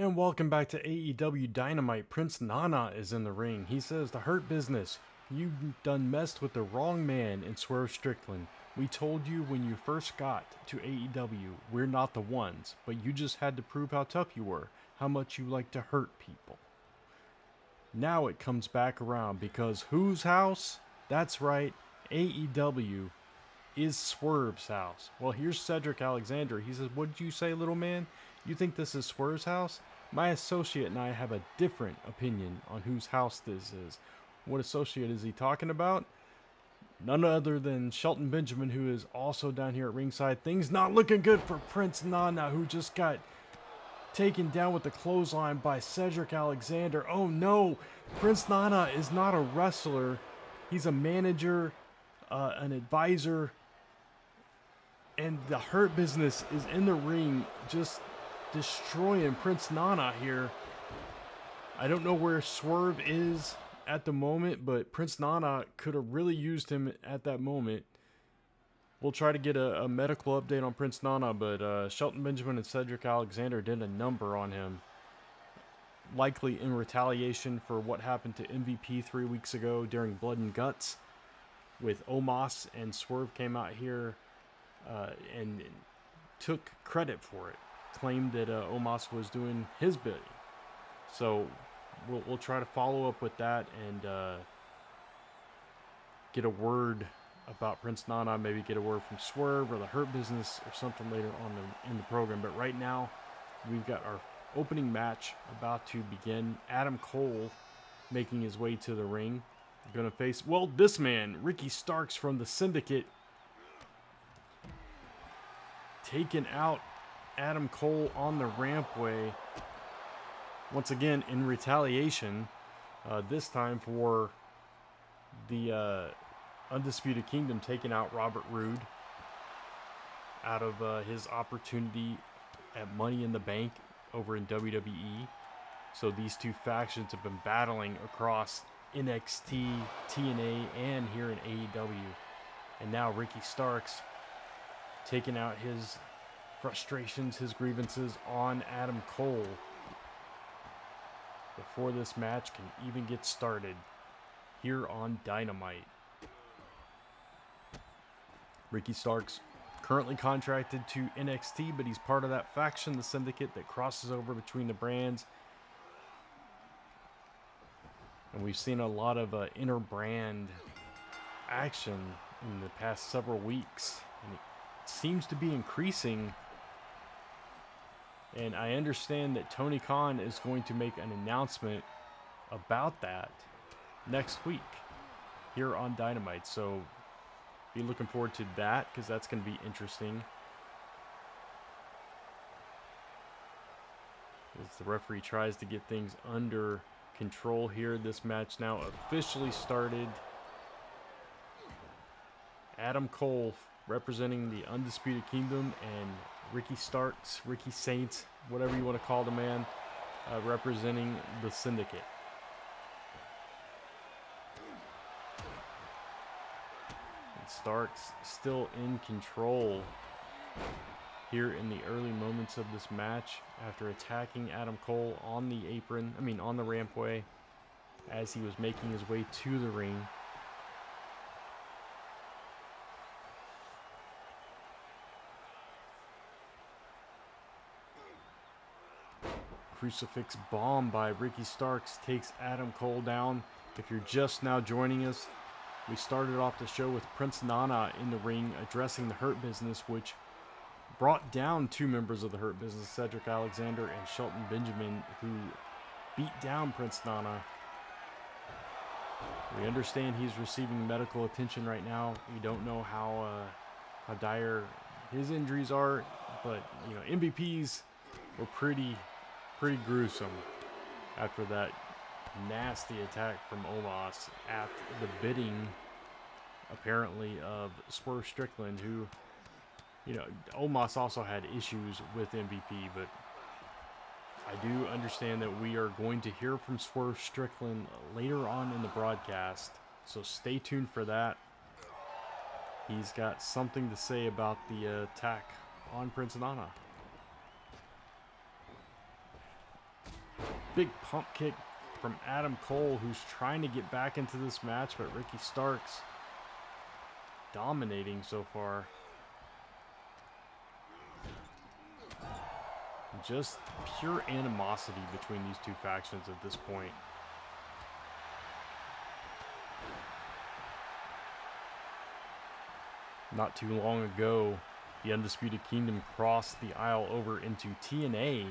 And welcome back to AEW Dynamite. Prince Nana is in the ring. He says, "The Hurt Business, you done messed with the wrong man in Swerve Strickland. We told you when you first got to AEW, we're not the ones, but you just had to prove how tough you were, how much you like to hurt people." Now it comes back around because whose house? That's right, AEW is Swerve's house. Well, here's Cedric Alexander. He says, "What did you say, little man? You think this is Swerve's house? My associate and I have a different opinion on whose house this is." What associate is he talking about? None other than Shelton Benjamin, who is also down here at ringside. Things not looking good for Prince Nana, who just got taken down with the clothesline by Cedric Alexander. Oh no, Prince Nana is not a wrestler. He's a manager, an advisor, and the Hurt Business is in the ring just destroying Prince Nana here. I don't know where Swerve is at the moment, but Prince Nana could have really used him at that moment. We'll try to get a medical update on Prince Nana, but Shelton Benjamin and Cedric Alexander did a number on him. Likely in retaliation for what happened to MVP 3 weeks ago during Blood and Guts with Omos, and Swerve came out here and took credit for it. Claimed that Omos was doing his bidding. So we'll try to follow up with that and get a word about Prince Nana, maybe get a word from Swerve or the Hurt Business or something later on in the program. But right now, we've got our opening match about to begin. Adam Cole making his way to the ring. Going to face, well, this man, Ricky Starks from the Syndicate, taking out Adam Cole on the rampway. Once again, in retaliation, this time for the Undisputed Kingdom taking out Robert Roode out of his opportunity at Money in the Bank over in WWE. So these two factions have been battling across NXT, TNA, and here in AEW. And now Ricky Starks taking out his frustrations, his grievances on Adam Cole before this match can even get started here on Dynamite. Ricky Starks currently contracted to NXT, but he's part of that faction, the Syndicate, that crosses over between the brands. And we've seen a lot of inter-brand action in the past several weeks. And it seems to be increasing. And I understand that Tony Khan is going to make an announcement about that next week here on Dynamite. So be looking forward to that, because that's going to be interesting. As the referee tries to get things under control here. This match now officially started. Adam Cole representing the Undisputed Kingdom, and Ricky Starks, Ricky Saints, whatever you want to call the man, representing the Syndicate. And Starks still in control here in the early moments of this match after attacking Adam Cole on the apron, on the rampway, as he was making his way to the ring. Crucifix bomb by Ricky Starks takes Adam Cole down. If you're just now joining us, we started off the show with Prince Nana in the ring addressing the Hurt Business, which brought down two members of the Hurt Business, Cedric Alexander and Shelton Benjamin, who beat down Prince Nana. We understand he's receiving medical attention right now. We don't know how dire his injuries are, but MVPs were pretty gruesome after that nasty attack from Omos at the bidding, apparently, of Swerve Strickland, who, Omos also had issues with MVP, but I do understand that we are going to hear from Swerve Strickland later on in the broadcast, so stay tuned for that. He's got something to say about the attack on Prince Nana. big pump kick from Adam Cole, who's trying to get back into this match, but Ricky Starks dominating so far. Just pure animosity between these two factions at this point. Not too long ago, the Undisputed Kingdom crossed the aisle over into TNA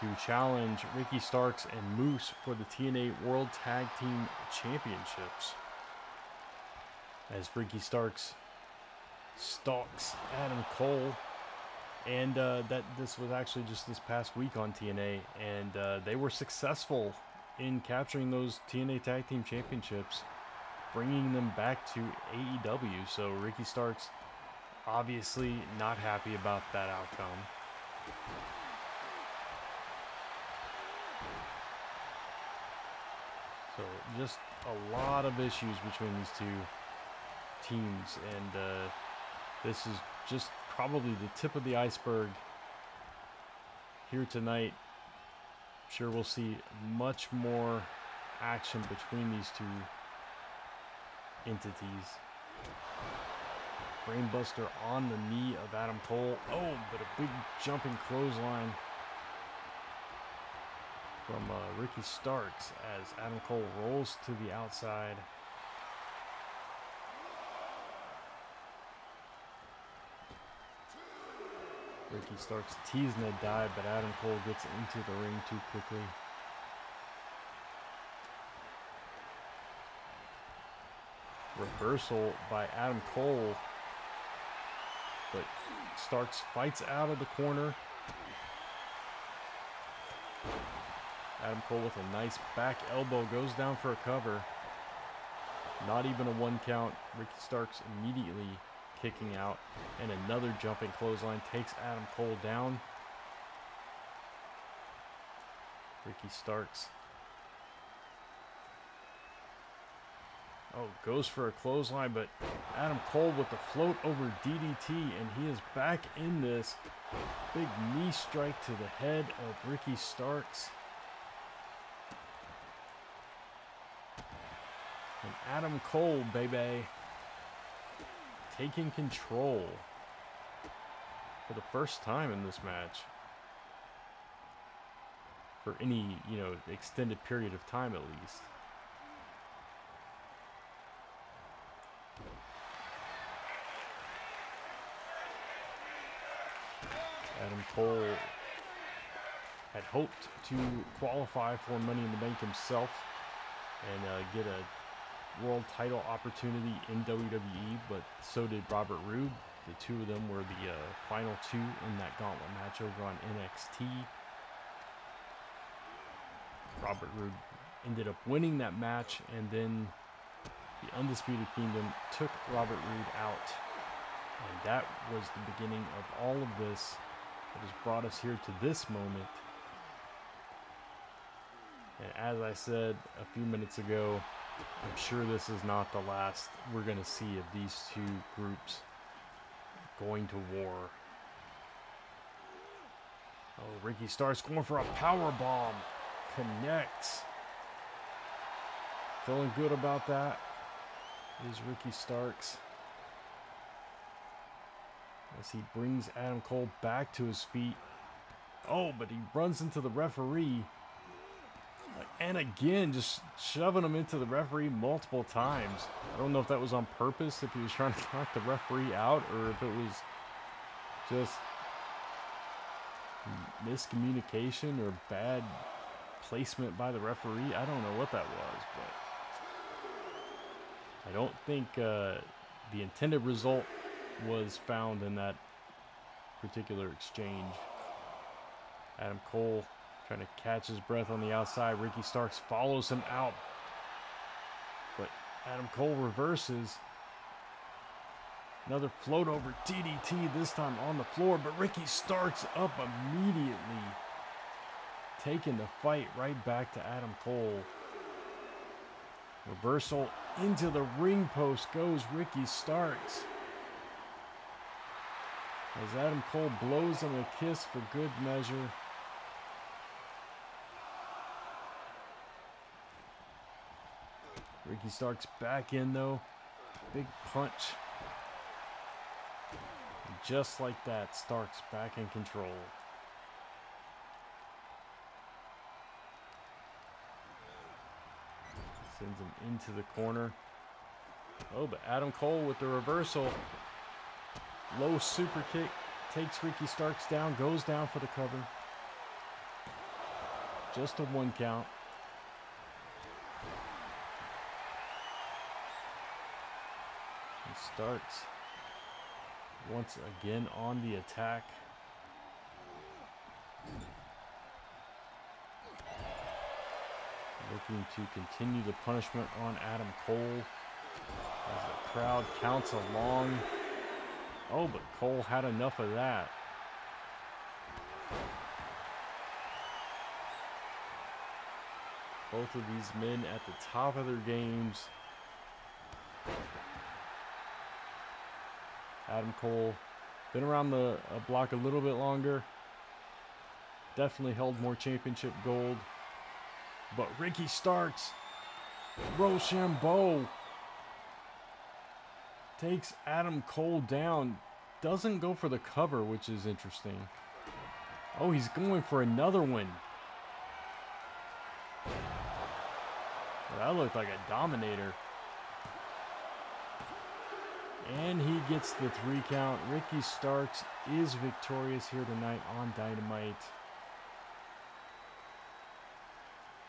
to challenge Ricky Starks and Moose for the TNA World Tag Team Championships. As Ricky Starks stalks Adam Cole. And this was actually just this past week on TNA, and they were successful in capturing those TNA Tag Team Championships, bringing them back to AEW. So Ricky Starks obviously not happy about that outcome. So just a lot of issues between these two teams, and this is just probably the tip of the iceberg here tonight. I'm sure we'll see much more action between these two entities. Brainbuster on the knee of Adam Cole. Oh, but a big jumping clothesline from Ricky Starks as Adam Cole rolls to the outside. Ricky Starks teasing a dive, but Adam Cole gets into the ring too quickly. Reversal by Adam Cole, but Starks fights out of the corner. Adam Cole with a nice back elbow goes down for a cover. Not even a 1 count. Ricky Starks immediately kicking out, and another jumping clothesline takes Adam Cole down. Ricky Starks goes for a clothesline, but Adam Cole with the float over DDT, and he is back in this. Big knee strike to the head of Ricky Starks. And Adam Cole, baby, taking control for the first time in this match. For any, extended period of time at least. Adam Cole had hoped to qualify for Money in the Bank himself and get a world title opportunity in WWE, but so did Robert Roode. The two of them were the final two in that gauntlet match over on NXT. Robert Roode ended up winning that match, and then the Undisputed Kingdom took Robert Roode out. And that was the beginning of all of this that has brought us here to this moment. And as I said a few minutes ago, I'm sure this is not the last we're going to see of these two groups going to war. Oh, Ricky Starks going for a power bomb. Connects. Feeling good about that is Ricky Starks, as he brings Adam Cole back to his feet. Oh, but he runs into the referee. And again, just shoving him into the referee multiple times. I don't know if that was on purpose, if he was trying to knock the referee out, or if it was just miscommunication or bad placement by the referee. I don't know what that was, but I don't think the intended result was found in that particular exchange. Adam Cole trying to catch his breath on the outside. Ricky Starks follows him out, but Adam Cole reverses. Another float over DDT, this time on the floor, but Ricky Starks up immediately, taking the fight right back to Adam Cole. Reversal into the ring post goes Ricky Starks, as Adam Cole blows him a kiss for good measure. Ricky Starks back in though. Big punch. And just like that, Starks back in control. Sends him into the corner. Oh, but Adam Cole with the reversal. Low super kick. Takes Ricky Starks down. Goes down for the cover. Just a 1 count. And Starks once again on the attack. Looking to continue the punishment on Adam Cole as the crowd counts along. Oh, but Cole had enough of that. Both of these men at the top of their games. Adam Cole been around the block a little bit longer. Definitely held more championship gold. But Ricky Starks, Rochambeau, takes Adam Cole down. Doesn't go for the cover, which is interesting. Oh, he's going for another one. Well, that looked like a dominator. And he gets the 3 count. Ricky Starks is victorious here tonight on Dynamite.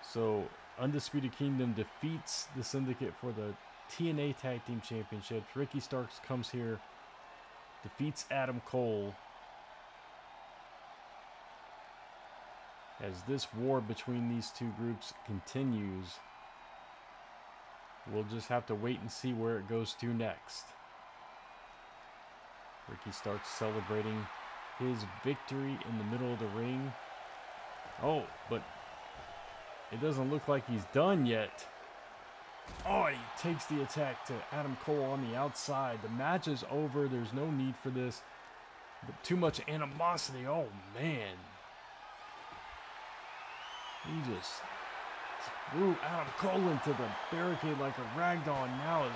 So, Undisputed Kingdom defeats the Syndicate for the TNA Tag Team Championships. Ricky Starks comes here, defeats Adam Cole. As this war between these two groups continues, we'll just have to wait and see where it goes to next. Ricky Starks celebrating his victory in the middle of the ring. Oh, but it doesn't look like he's done yet. Oh, he takes the attack to Adam Cole on the outside. The match is over. There's no need for this. But too much animosity. Oh, man. He just threw Adam Cole into the barricade like a ragdoll, and now is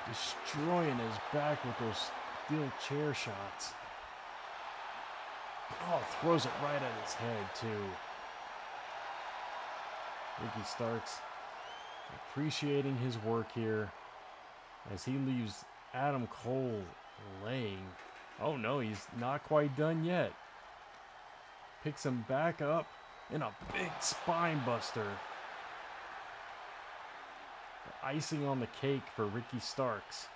destroying his back with those steel chair shots. Oh, throws it right at his head, too. Ricky Starks appreciating his work here as he leaves Adam Cole laying. Oh no, he's not quite done yet. Picks him back up in a big spine buster. The icing on the cake for Ricky Starks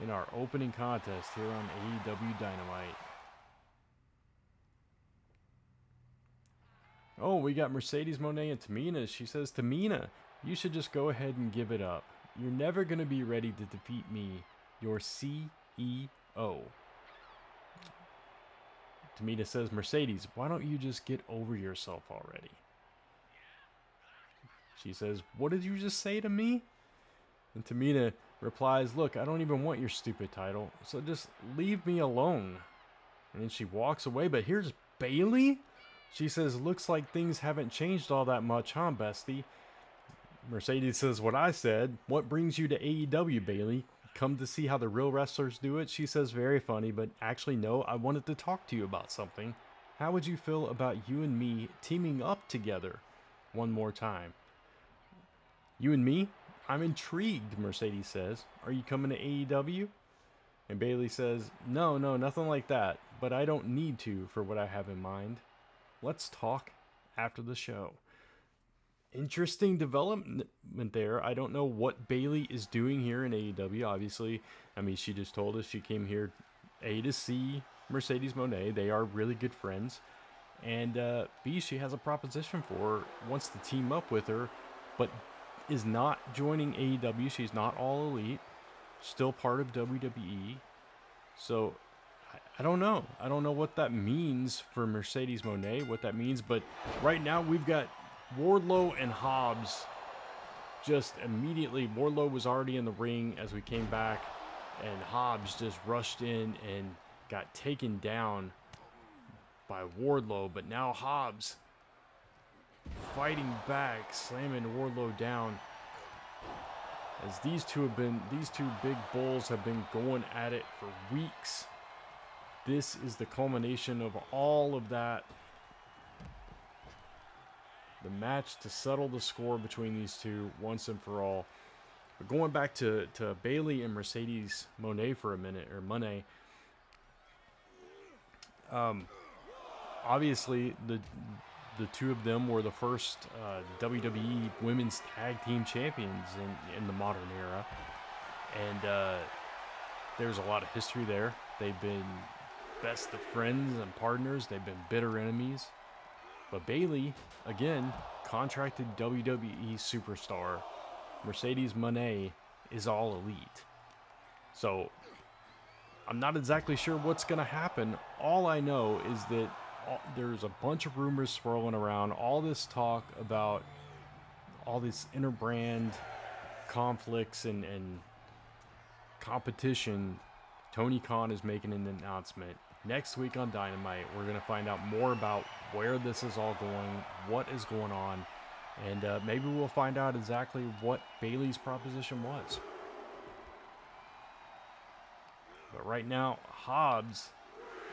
in our opening contest here on AEW Dynamite. Oh, we got Mercedes Moné and Tamina. She says, Tamina, you should just go ahead and give it up. You're never going to be ready to defeat me, your CEO. Tamina says, Mercedes, why don't you just get over yourself already? She says, what did you just say to me? And Tamina replies, look, I don't even want your stupid title, so just leave me alone. And then she walks away, but here's Bayley. She says, looks like things haven't changed all that much, huh, bestie? Mercedes says what I said. What brings you to AEW, Bayley? Come to see how the real wrestlers do it? She says, very funny, but actually, no, I wanted to talk to you about something. How would you feel about you and me teaming up together one more time? You and me? I'm intrigued, Mercedes says. Are you coming to AEW? And Bayley says, no, nothing like that, but I don't need to for what I have in mind. Let's talk after the show. Interesting development there. I don't know what Bayley is doing here in AEW, obviously. I mean, she just told us she came here, A, to see Mercedes Moné. They are really good friends. And B, she has a proposition for her, wants to team up with her, but is not joining AEW. She's not All Elite. Still part of WWE. So I don't know. I don't know what that means for Mercedes Moné, what that means. But right now we've got Wardlow and Hobbs. Just immediately, Wardlow was already in the ring as we came back, and Hobbs just rushed in and got taken down by Wardlow. But now Hobbs fighting back, slamming Wardlow down. As these two big bulls have been going at it for weeks. This is the culmination of all of that. The match to settle the score between these two once and for all. But going back to Bayley and Mercedes Moné for a minute, or Moné. Obviously, the two of them were the first WWE Women's Tag Team Champions in the modern era. And there's a lot of history there. They've been best of friends and partners. They've been bitter enemies. But Bayley, again, contracted WWE superstar. Mercedes Moné is all elite. So I'm not exactly sure what's going to happen. All I know is that there's a bunch of rumors swirling around. All this talk about all these interbrand conflicts and competition. Tony Khan is making an announcement. Next week on Dynamite, we're going to find out more about where this is all going, what is going on, and maybe we'll find out exactly what Bayley's proposition was. But right now, Hobbs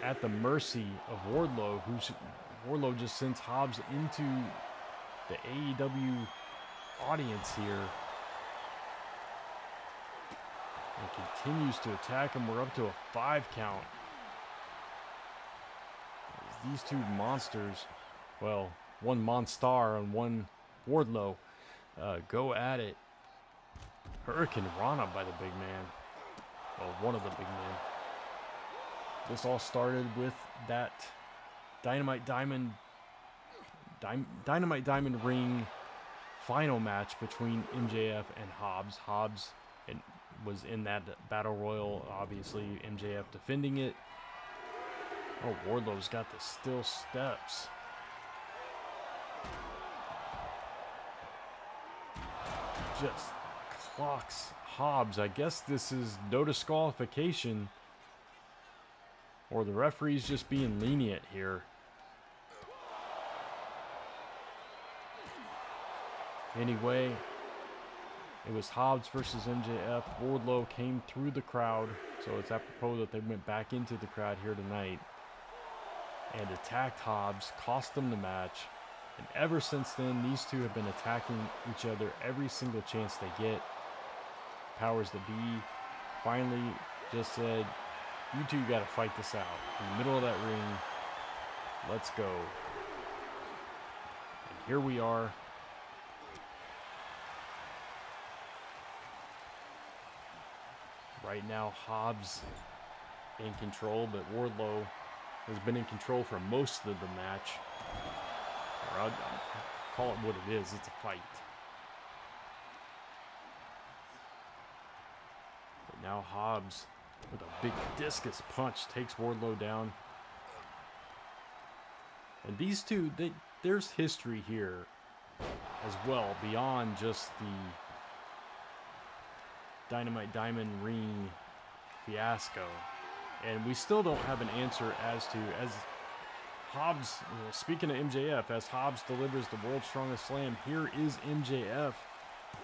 at the mercy of Wardlow, Wardlow just sends Hobbs into the AEW audience here and continues to attack him. We're up to a 5 count. These two monsters, well, one Monstar and one Wardlow, go at it. Hurricane Rana by the big man. Well, one of the big men. This all started with that Dynamite Diamond Ring final match between MJF and Hobbs. Hobbs was in that battle royal, obviously MJF defending it. Oh, Wardlow's got the steel steps. Just clocks Hobbs. I guess this is no disqualification, or the referee's just being lenient here. Anyway, it was Hobbs versus MJF. Wardlow came through the crowd, so it's apropos that they went back into the crowd here tonight and attacked Hobbs, cost them the match. And ever since then, these two have been attacking each other every single chance they get. Powers that be finally just said, you two got to fight this out. In the middle of that ring, let's go. And here we are. Right now, Hobbs in control, but Wardlow has been in control for most of the match. Or I'll call it what it is. It's a fight. But now Hobbs, with a big discus punch, takes Wardlow down. And these two, there's history here as well, beyond just the Dynamite Diamond Ring fiasco. And we still don't have an answer as Hobbs, speaking of MJF, as Hobbs delivers the World's Strongest Slam, here is MJF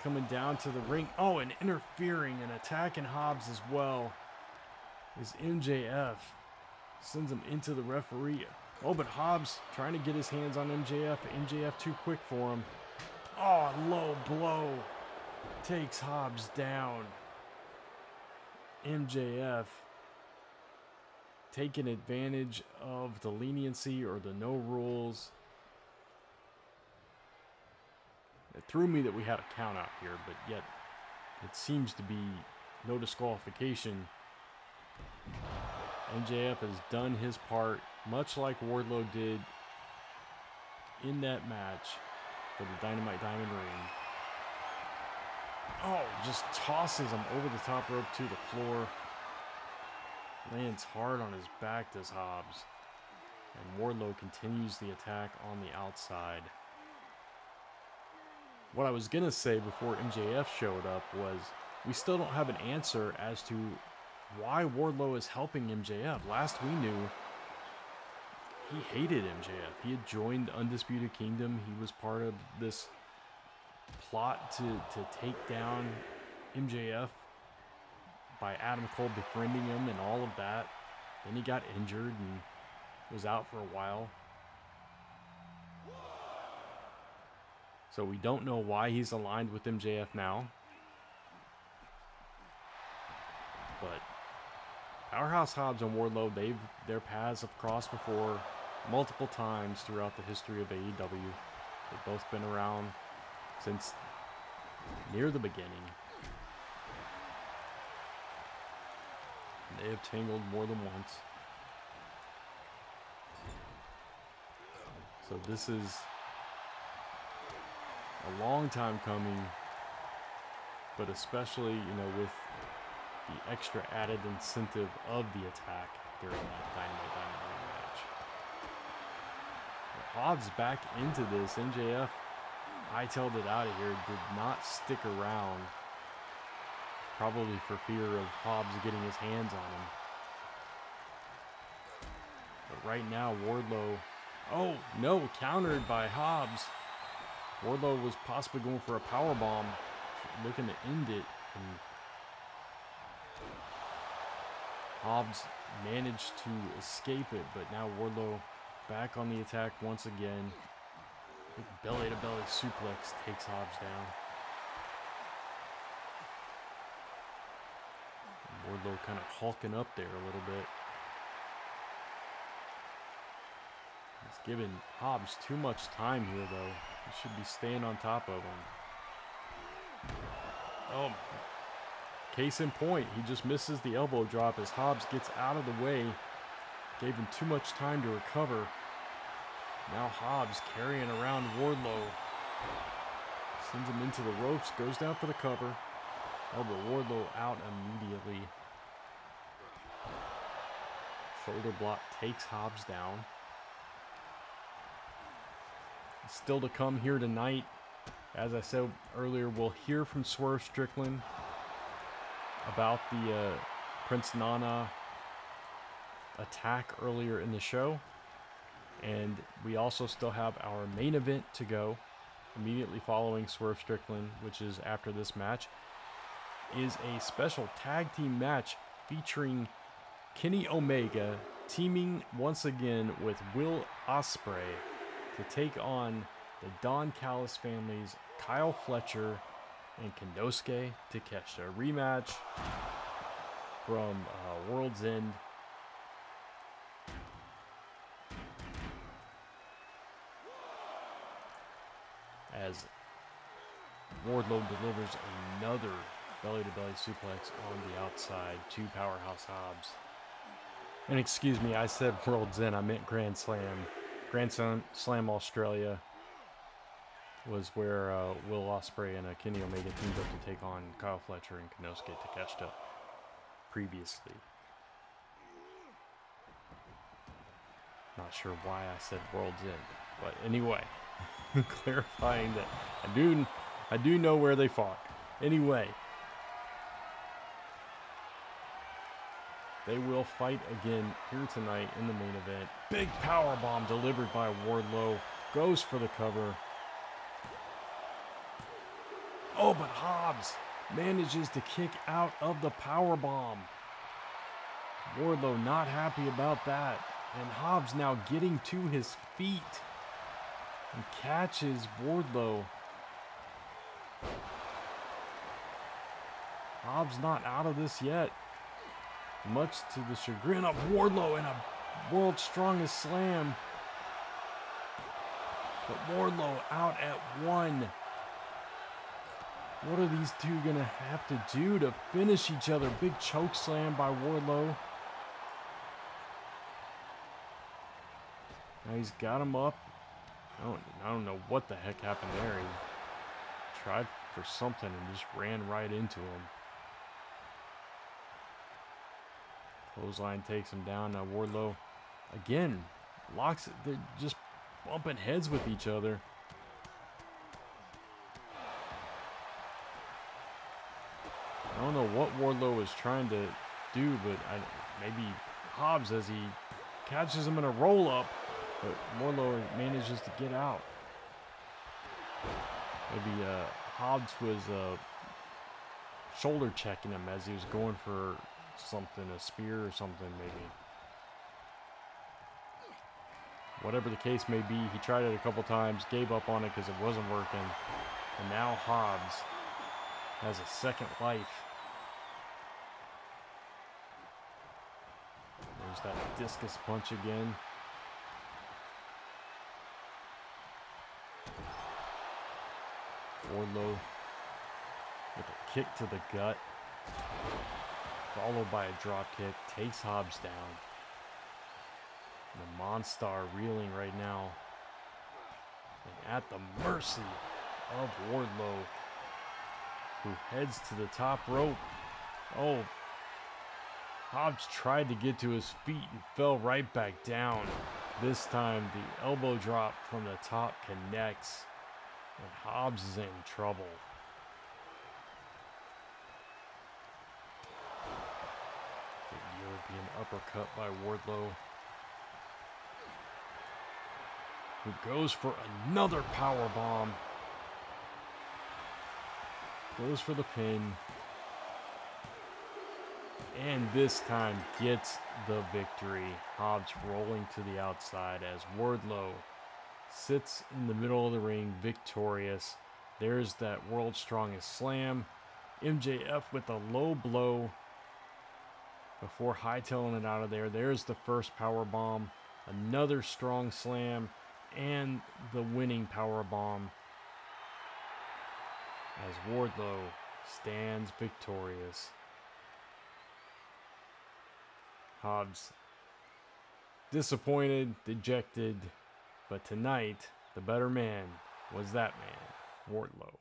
coming down to the ring. Oh, and interfering and attacking Hobbs as well is MJF. Sends him into the referee. Oh, but Hobbs trying to get his hands on MJF. MJF too quick for him. Oh, low blow. Takes Hobbs down. MJF taking advantage of the leniency or the no rules. It threw me that we had a count out here, but yet it seems to be no disqualification. MJF has done his part, much like Wardlow did in that match for the Dynamite Diamond Ring. Oh, just tosses him over the top rope to the floor. Lands hard on his back, does Hobbs. And Wardlow continues the attack on the outside. What I was going to say before MJF showed up was we still don't have an answer as to why Wardlow is helping MJF. Last we knew, he hated MJF. He had joined Undisputed Kingdom. He was part of this plot to take down MJF by Adam Cole befriending him and all of that. Then he got injured and was out for a while. So we don't know why he's aligned with MJF now. But Powerhouse Hobbs and Wardlow, their paths have crossed before multiple times throughout the history of AEW. They've both been around since near the beginning. And they have tangled more than once. So this is a long time coming, but especially, with the extra added incentive of the attack during that Dynamite match. But Hobbs back into this. MJF hightailed it out of here, did not stick around, probably for fear of Hobbs getting his hands on him. But right now, Wardlow, oh no, countered by Hobbs. Wardlow was possibly going for a powerbomb, looking to end it, and Hobbs managed to escape it, but now Wardlow back on the attack once again. Big belly-to-belly suplex takes Hobbs down. And Wardlow kind of hulking up there a little bit. He's giving Hobbs too much time here, though. He should be staying on top of him. Oh, case in point, he just misses the elbow drop as Hobbs gets out of the way. Gave him too much time to recover. Now Hobbs carrying around Wardlow. Sends him into the ropes, goes down for the cover. Oh, but Wardlow out immediately. Shoulder block takes Hobbs down. Still to come here tonight. As I said earlier, we'll hear from Swerve Strickland about the Prince Nana attack earlier in the show. And we also still have our main event to go immediately following Swerve Strickland, which is after this match, is a special tag team match featuring Kenny Omega teaming once again with Will Ospreay to take on the Don Callis families, Kyle Fletcher and Konoske Takeshita. A rematch from World's End. As Wardlow delivers another belly-to-belly suplex on the outside to Powerhouse Hobbs. And excuse me, I said World's End, I meant Grand Slam. Grand Slam Australia was where Will Ospreay and Kenny Omega teamed up to take on Kyle Fletcher and Konosuke Takeshita previously. Not sure why I said World's End, but anyway, clarifying that I do know where they fought. Anyway, they will fight again here tonight in the main event. Big powerbomb delivered by Wardlow. Goes for the cover. Oh, but Hobbs manages to kick out of the powerbomb. Wardlow not happy about that. And Hobbs now getting to his feet. And catches Wardlow. Hobbs not out of this yet. Much to the chagrin of Wardlow and a World's Strongest Slam. But Wardlow out at 1. What are these two going to have to do to finish each other? Big choke slam by Wardlow. Now he's got him up. I don't know what the heck happened there. He tried for something and just ran right into him. Clothesline takes him down. Now Wardlow again locks it. They're just bumping heads with each other. I don't know what Wardlow was trying to do, but maybe Hobbs, as he catches him in a roll-up, But Wardlow manages to get out. Maybe Hobbs was shoulder checking him as he was going for something, a spear or something maybe. Whatever the case may be, he tried it a couple times, gave up on it because it wasn't working. And now Hobbs has a second life. There's that discus punch again. Wardlow with a kick to the gut, followed by a drop kick, takes Hobbs down. The Monstar reeling right now, and at the mercy of Wardlow, who heads to the top rope. Oh, Hobbs tried to get to his feet and fell right back down. This time the elbow drop from the top connects, and Hobbs is in trouble. The European uppercut by Wardlow, who goes for another power bomb. Goes for the pin. And this time gets the victory. Hobbs rolling to the outside as Wardlow sits in the middle of the ring victorious. There's that World's Strongest Slam. MJF with a low blow before hightailing it out of there. There's the first power bomb. Another strong slam and the winning power bomb as Wardlow stands victorious. Hobbs disappointed, dejected, but tonight the better man was that man, Wardlow.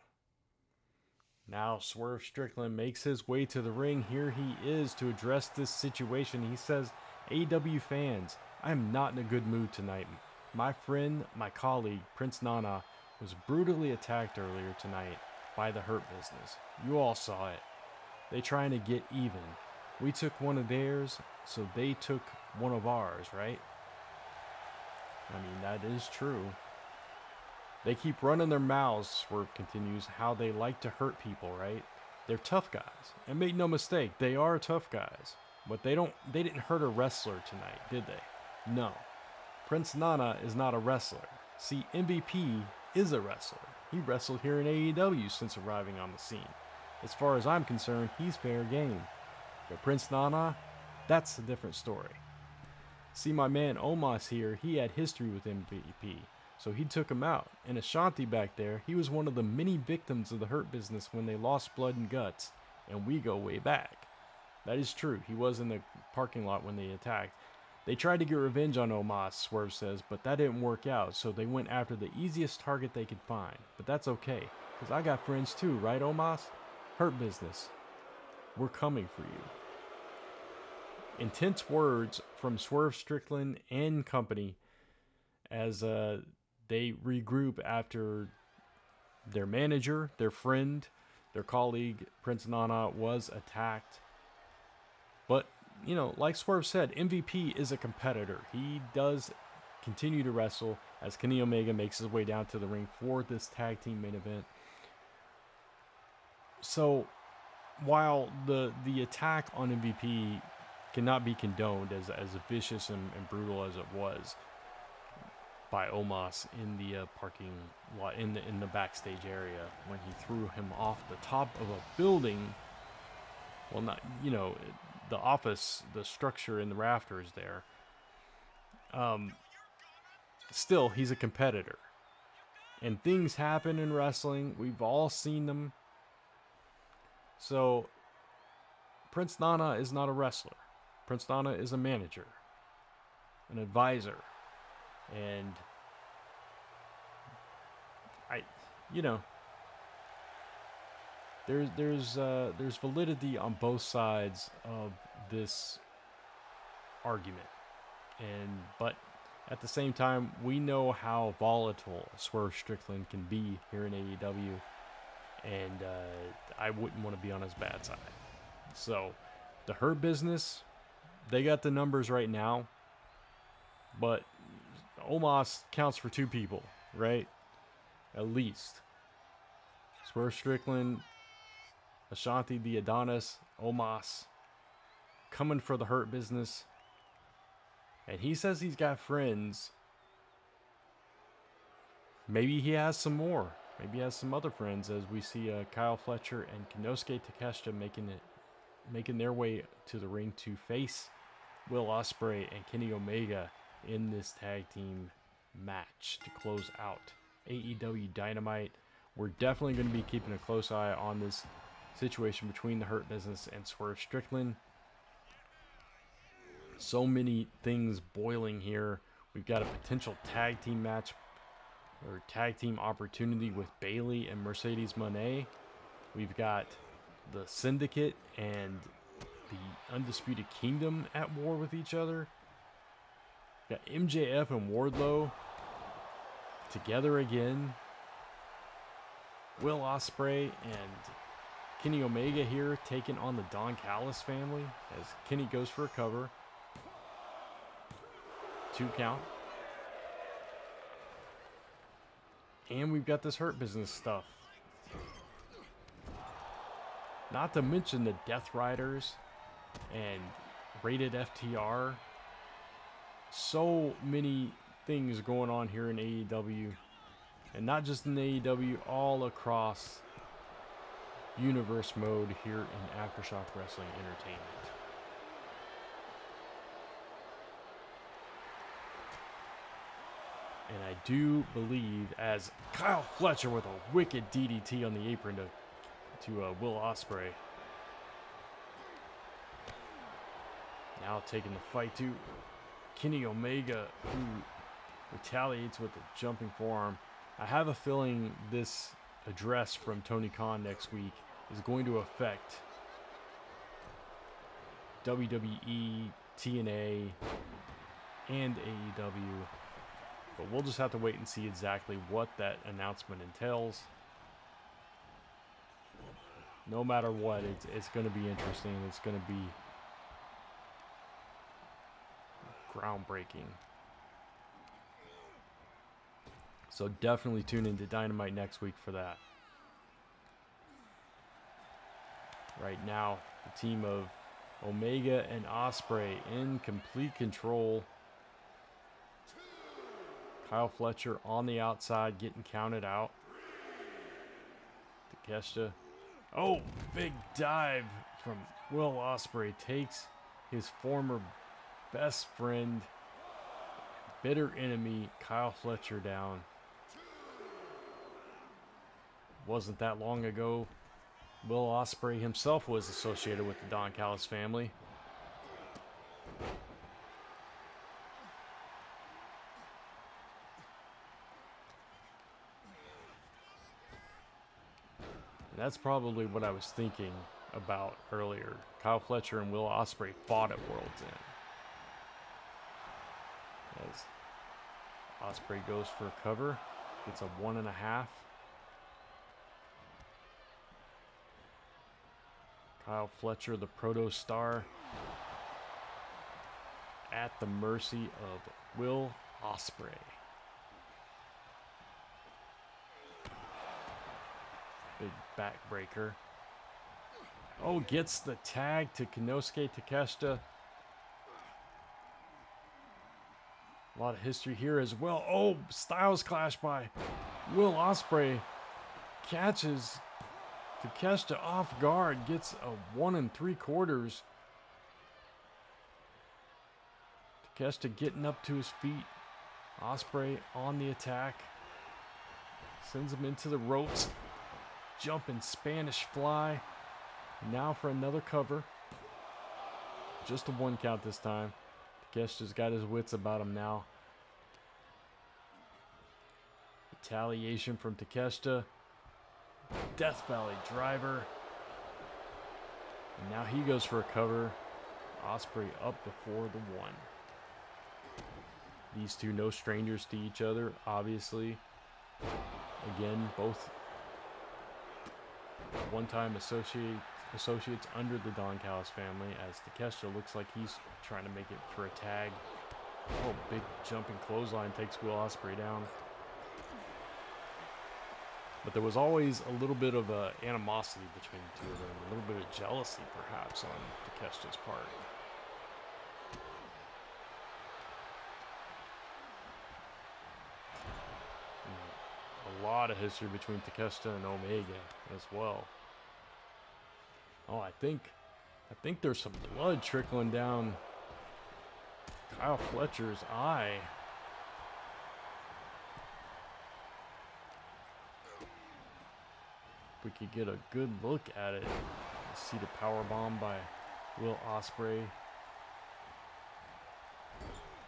Now Swerve Strickland makes his way to the ring. Here he is to address this situation. He says, AEW fans, I am not in a good mood tonight. My friend, my colleague, Prince Nana, was brutally attacked earlier tonight by the Hurt Business. You all saw it. They trying to get even. We took one of theirs, so they took one of ours, right? I mean, that is true. They keep running their mouths, Swerve continues, how they like to hurt people, right? They're tough guys. And make no mistake, they are tough guys. But they didn't hurt a wrestler tonight, did they? No. Prince Nana is not a wrestler. See, MVP is a wrestler. He wrestled here in AEW since arriving on the scene. As far as I'm concerned, he's fair game. But Prince Nana, that's a different story. See, my man Omos here, he had history with MVP, so he took him out. And Ashanti back there, he was one of the many victims of the Hurt Business when they lost blood and guts, and we go way back. That is true. He was in the parking lot when they attacked. They tried to get revenge on Omos, Swerve says, but that didn't work out, so they went after the easiest target they could find. But that's okay, because I got friends too, right, Omos? Hurt Business. We're coming for you. Intense words from Swerve Strickland and company as they regroup after their manager, their friend, their colleague, Prince Nana, was attacked. But, you know, like Swerve said, MVP is a competitor. He does continue to wrestle as Kenny Omega makes his way down to the ring for this tag team main event. So, while the attack on MVP cannot be condoned as vicious and brutal as it was by Omos in the parking lot, in the backstage area when he threw him off the top of a building. Well, not, you know, the office, the structure in the rafters there. Still, he's a competitor. And things happen in wrestling. We've all seen them. So, Prince Nana is not a wrestler. Prince Nana is a manager, an advisor, and there's validity on both sides of this argument, but at the same time, we know how volatile Swerve Strickland can be here in AEW, and I wouldn't want to be on his bad side. So, the Hurt Business, they got the numbers right now, but Omos counts for 2 people, right? At least. Swerve Strickland, Ashanti the Adonis, Omos, coming for the Hurt Business. And he says he's got friends. Maybe he has some more. Maybe he has some other friends, as we see Kyle Fletcher and Konoske Takeshita making their way to the ring to face Will Ospreay and Kenny Omega in this tag team match to close out AEW Dynamite. We're definitely going to be keeping a close eye on this situation between the Hurt Business and Swerve Strickland. So many things boiling here. We've got a potential tag team match or tag team opportunity with Bayley and Mercedes Moné. We've got the Syndicate and the Undisputed Kingdom at war with each other. We've got MJF and Wardlow together again. Will Ospreay and Kenny Omega here taking on the Don Callis family as Kenny goes for a cover. 2 count. And we've got this Hurt Business stuff. Not to mention the Death Riders and Rated FTR. So many things going on here in AEW. And not just in AEW, all across universe mode here in Aftershock Wrestling Entertainment. And I do believe, as Kyle Fletcher with a wicked DDT on the apron to Will Ospreay. Now taking the fight to Kenny Omega, who retaliates with a jumping forearm. I have a feeling this address from Tony Khan next week is going to affect WWE, TNA, and AEW. But we'll just have to wait and see exactly what that announcement entails. No matter what, it's going to be interesting. It's going to be groundbreaking. So definitely tune into Dynamite next week for that. Right now, the team of Omega and Ospreay in complete control. Kyle Fletcher on the outside getting counted out. Takeshita. Oh, big dive from Will Ospreay. Takes his former best friend, bitter enemy, Kyle Fletcher down. Wasn't that long ago, Will Ospreay himself was associated with the Don Callis family. That's probably what I was thinking about earlier. Kyle Fletcher and Will Ospreay fought at World's End. As Ospreay goes for a cover, gets a 1.5. Kyle Fletcher, the Proto Star, at the mercy of Will Ospreay. Big backbreaker. Oh, gets the tag to Konosuke Takeshita. A lot of history here as well. Oh, Styles Clash by Will Ospreay. Catches Takeshita off guard. Gets a 1 3/4. Takeshita getting up to his feet. Ospreay on the attack. Sends him into the ropes. Jumping Spanish fly. Now for another cover. Just a 1 count this time. Takeshita's got his wits about him now. Retaliation from Takeshita. Death Valley driver. And now he goes for a cover. Ospreay up before the 1. These two no strangers to each other, obviously. Again, both one-time associates under the Don Callis family, as Takeshita looks like he's trying to make it for a tag. Oh, big jumping clothesline takes Will Ospreay down. But there was always a little bit of animosity between the two of them, a little bit of jealousy perhaps on Takeshita's part. A lot of history between Takeshita and Omega as well. Oh, I think there's some blood trickling down Kyle Fletcher's eye. If we could get a good look at it. See the power bomb by Will Ospreay.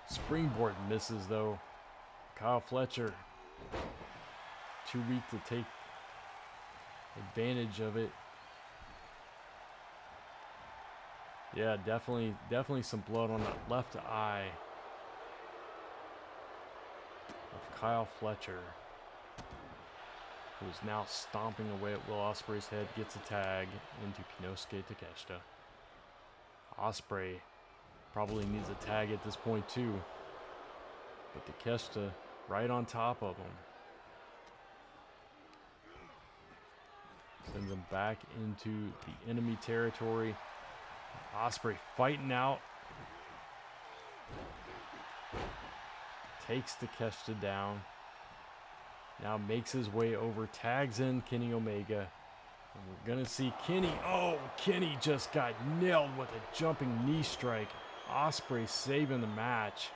Springboard misses though. Kyle Fletcher too weak to take advantage of it. Yeah, definitely some blood on that left eye of Kyle Fletcher, who is now stomping away at Will Ospreay's head, gets a tag into Konoske Takeshita. Ospreay probably needs a tag at this point too, but Takeshita right on top of him. Sends him back into the enemy territory. Ospreay fighting out. Takes Takeshita down. Now makes his way over, tags in Kenny Omega. And we're going to see Kenny. Oh, Kenny just got nailed with a jumping knee strike. Ospreay saving the match.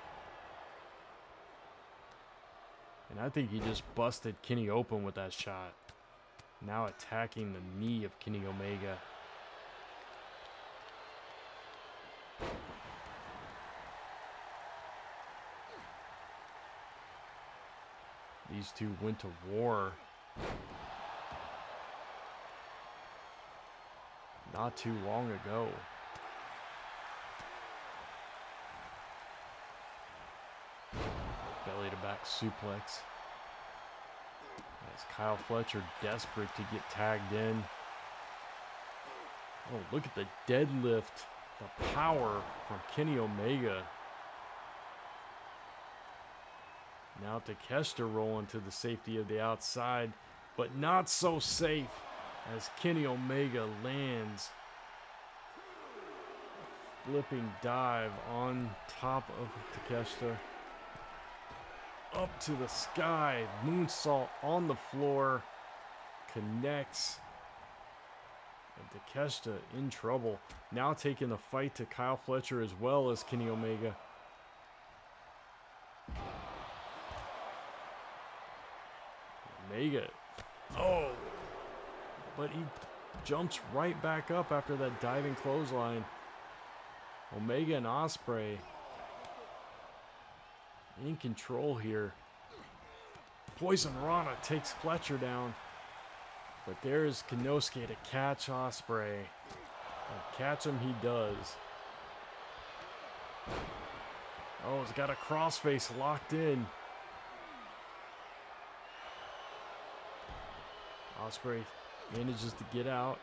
And I think he just busted Kenny open with that shot. Now attacking the knee of Kenny Omega. These two went to war not too long ago. Belly to back suplex. As Kyle Fletcher desperate to get tagged in. Oh, look at the deadlift. The power from Kenny Omega. Now Takeshita rolling to the safety of the outside, but not so safe as Kenny Omega lands. Flipping dive on top of Takeshita. Up to the sky, moonsault on the floor, connects. And Takeshita in trouble. Now taking the fight to Kyle Fletcher as well as Kenny Omega. Omega, oh, but he jumps right back up after that diving clothesline. Omega and Ospreay in control here. Poison Rana takes Fletcher down, but there's Konoske to catch Ospreay. And catch him he does. Oh, he's got a crossface locked in. Ospreay manages to get out.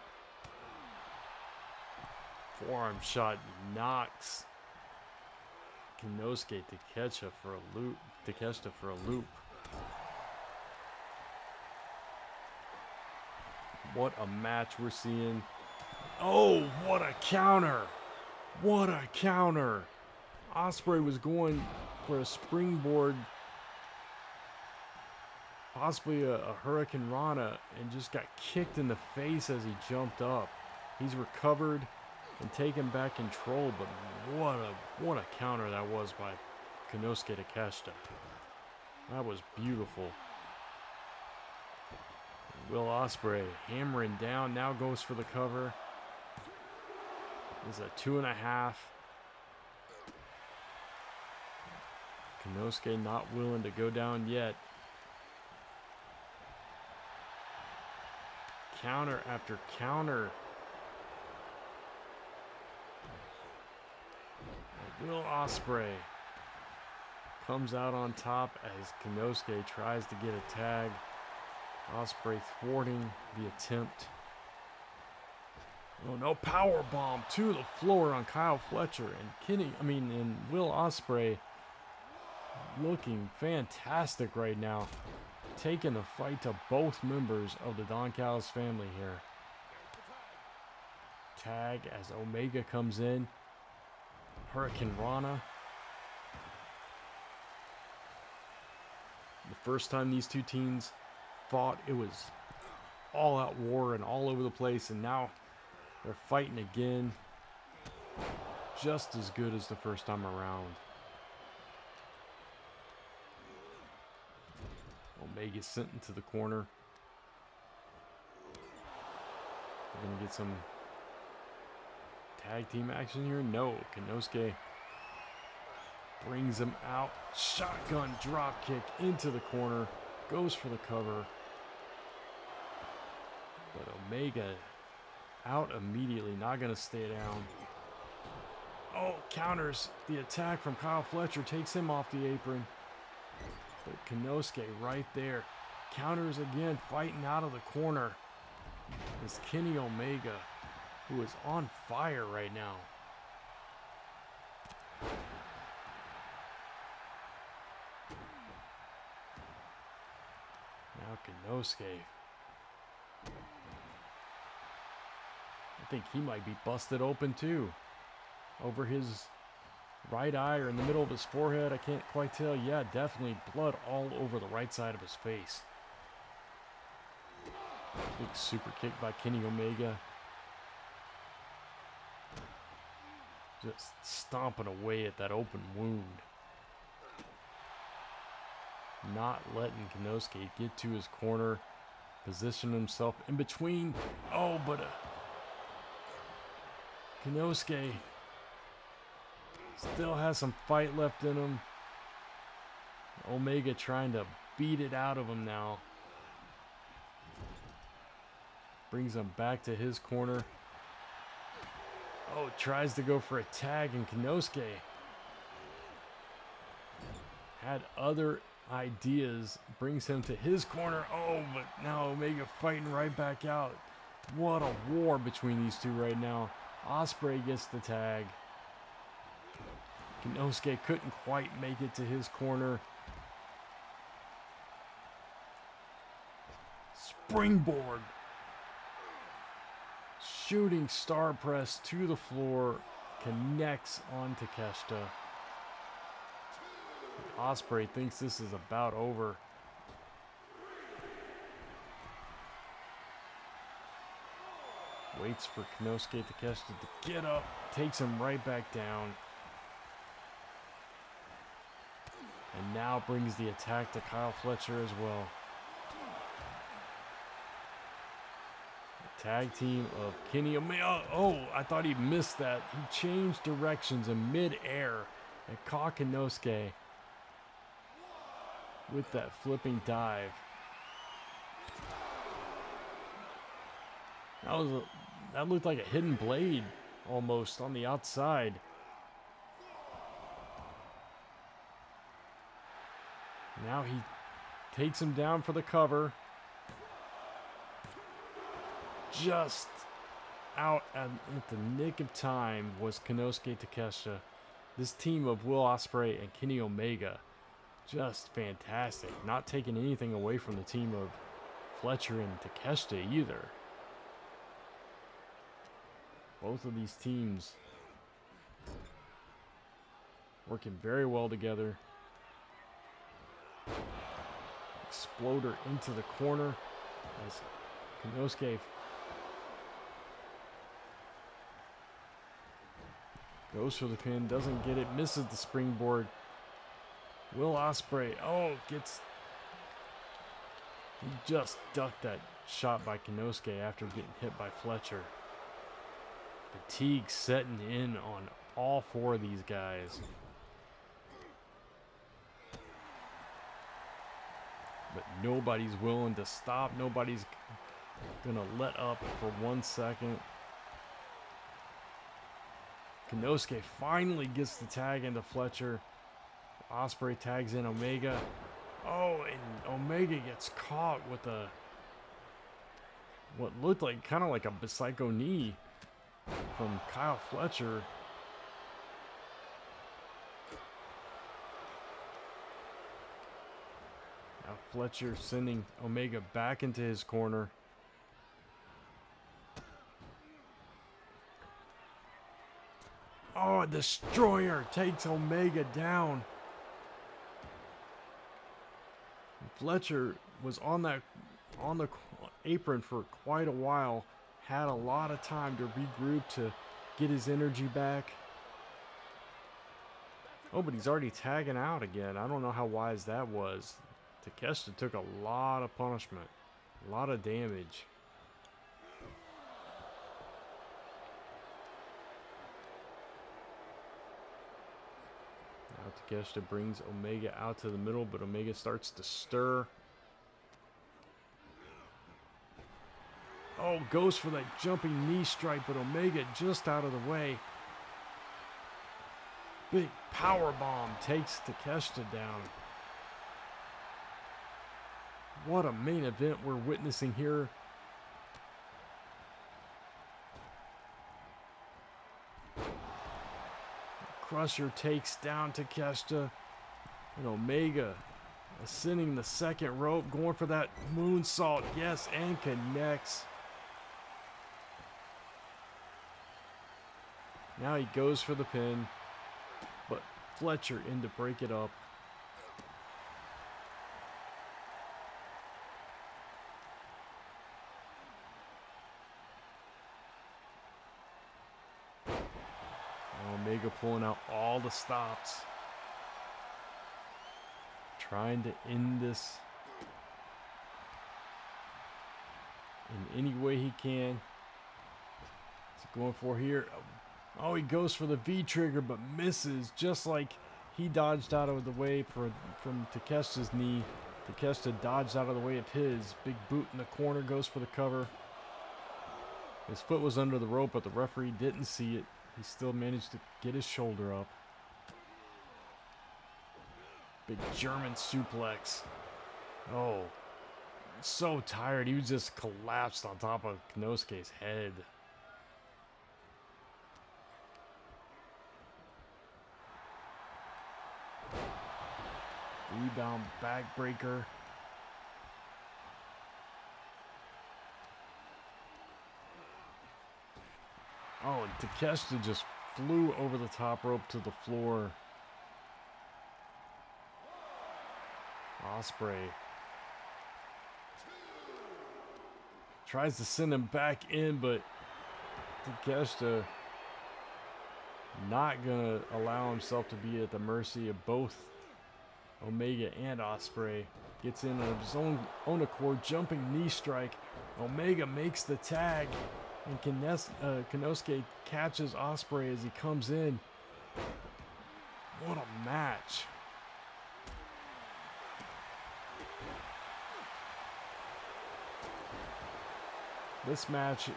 Forearm shot knocks Konoske Takeshita for a loop. What a match we're seeing. Oh, what a counter. What a counter. Ospreay was going for a springboard, possibly a Hurricane Rana, and just got kicked in the face as he jumped up. He's recovered and taken back control, but what a counter that was by Konoske Takeshita. That was beautiful. Will Ospreay hammering down, now goes for the cover. This is a 2.5. Konoske not willing to go down yet. Counter after counter. Will Ospreay comes out on top as Konoske tries to get a tag. Ospreay thwarting the attempt. Oh no, power bomb to the floor on Kyle Fletcher, and and Will Ospreay looking fantastic right now. Taking the fight to both members of the Don Callis family here. Tag as Omega comes in. Hurricane Rana. The first time these two teams fought, it was all out war and all over the place, and now they're fighting again. Just as good as the first time around. Omega sent into the corner. We're going to get some tag team action here. No, Konoske brings him out. Shotgun drop kick into the corner. Goes for the cover. But Omega out immediately. Not going to stay down. Oh, counters the attack from Kyle Fletcher. Takes him off the apron. But Konoske right there. Counters again, fighting out of the corner. Is Kenny Omega, who is on fire right now. Now Konoske. I think he might be busted open too. Over his right eye or in the middle of his forehead, I can't quite tell. Yeah, definitely blood all over the right side of his face. Big super kick by Kenny Omega. Just stomping away at that open wound. Not letting Konoske get to his corner. Position himself in between. Oh, but Konoske still has some fight left in him. Omega trying to beat it out of him now. Brings him back to his corner. Oh, tries to go for a tag, and Konoske had other ideas. Brings him to his corner. Oh, but now Omega fighting right back out. What a war between these two right now. Ospreay gets the tag. Konoske couldn't quite make it to his corner. Springboard. Shooting star press to the floor. Connects on Takeshita. Ospreay thinks this is about over. Waits for Konoske Takeshita to get up. Takes him right back down. And now brings the attack to Kyle Fletcher as well. The tag team of Kenny Omega. Oh, I thought he missed that. He changed directions in mid-air and caught Konoske with that flipping dive. That looked like a hidden blade almost on the outside. Now he takes him down for the cover. Just out at the nick of time was Konoske Takeshita. This team of Will Ospreay and Kenny Omega, just fantastic. Not taking anything away from the team of Fletcher and Takeshita either. Both of these teams working very well together. Exploder into the corner as Konoske goes for the pin, doesn't get it, misses the springboard. Will Ospreay, he just ducked that shot by Konoske after getting hit by Fletcher. Fatigue setting in on all four of these guys. But nobody's willing to stop. Nobody's gonna let up for 1 second. Konoske finally gets the tag into Fletcher. Ospreay tags in Omega. Oh, and Omega gets caught with what looked like kind of like a psycho knee from Kyle Fletcher. Fletcher sending Omega back into his corner. Oh, a destroyer takes Omega down. Fletcher was on the apron for quite a while. Had a lot of time to regroup, to get his energy back. Oh, but he's already tagging out again. I don't know how wise that was. Takeshita took a lot of punishment. A lot of damage. Now Takeshita brings Omega out to the middle, but Omega starts to stir. Oh, goes for that jumping knee strike, but Omega just out of the way. Big power bomb takes Takeshita down. What a main event we're witnessing here. Crusher takes down Takeshita. And Omega ascending the second rope, going for that moonsault. Yes, and connects. Now he goes for the pin. But Fletcher in to break it up. Omega pulling out all the stops. Trying to end this in any way he can. What's he going for here? Oh, he goes for the V-trigger, but misses, just like he dodged out of the way from Takeshita's knee. Takeshita dodged out of the way of his. Big boot in the corner, goes for the cover. His foot was under the rope, but the referee didn't see it. He still managed to get his shoulder up. Big German suplex. Oh, so tired. He was just collapsed on top of Konoske's head. Rebound backbreaker. Oh, and Takeshita just flew over the top rope to the floor. Ospreay tries to send him back in, but Takeshita not gonna allow himself to be at the mercy of both Omega and Ospreay. Gets in of his own accord, jumping knee strike. Omega makes the tag, and Konoske catches Ospreay as he comes in. What a match. This match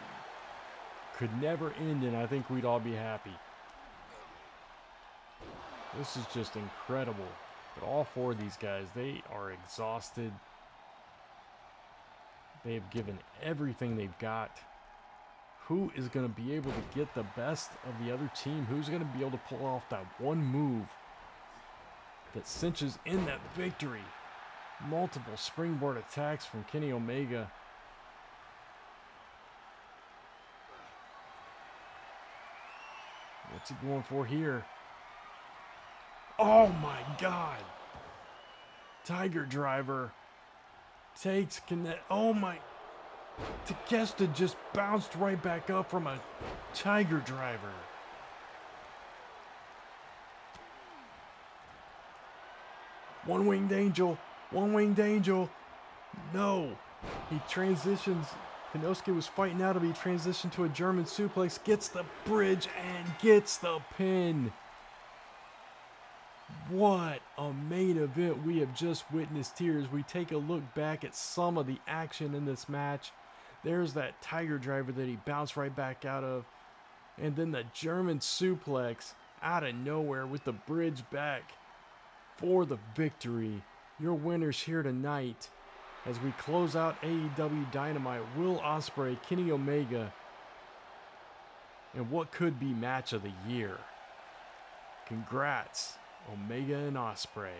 could never end, and I think we'd all be happy. This is just incredible. But all four of these guys, they are exhausted. They have given everything they've got. Who is going to be able to get the best of the other team? Who's going to be able to pull off that one move that cinches in that victory? Multiple springboard attacks from Kenny Omega. What's he going for here? Oh my God. Tiger driver takes connect. Oh my. Takeshita just bounced right back up from a tiger driver. One-winged angel. One-winged angel. No. He transitions. Konoske was fighting out of it. He transitioned to a German suplex. Gets the bridge and gets the pin. What a main event we have just witnessed here as we take a look back at some of the action in this match. There's that tiger driver that he bounced right back out of. And then the German suplex out of nowhere with the bridge back for the victory. Your winners here tonight as we close out AEW Dynamite. Will Ospreay, Kenny Omega, and what could be match of the year. Congrats, Omega and Ospreay.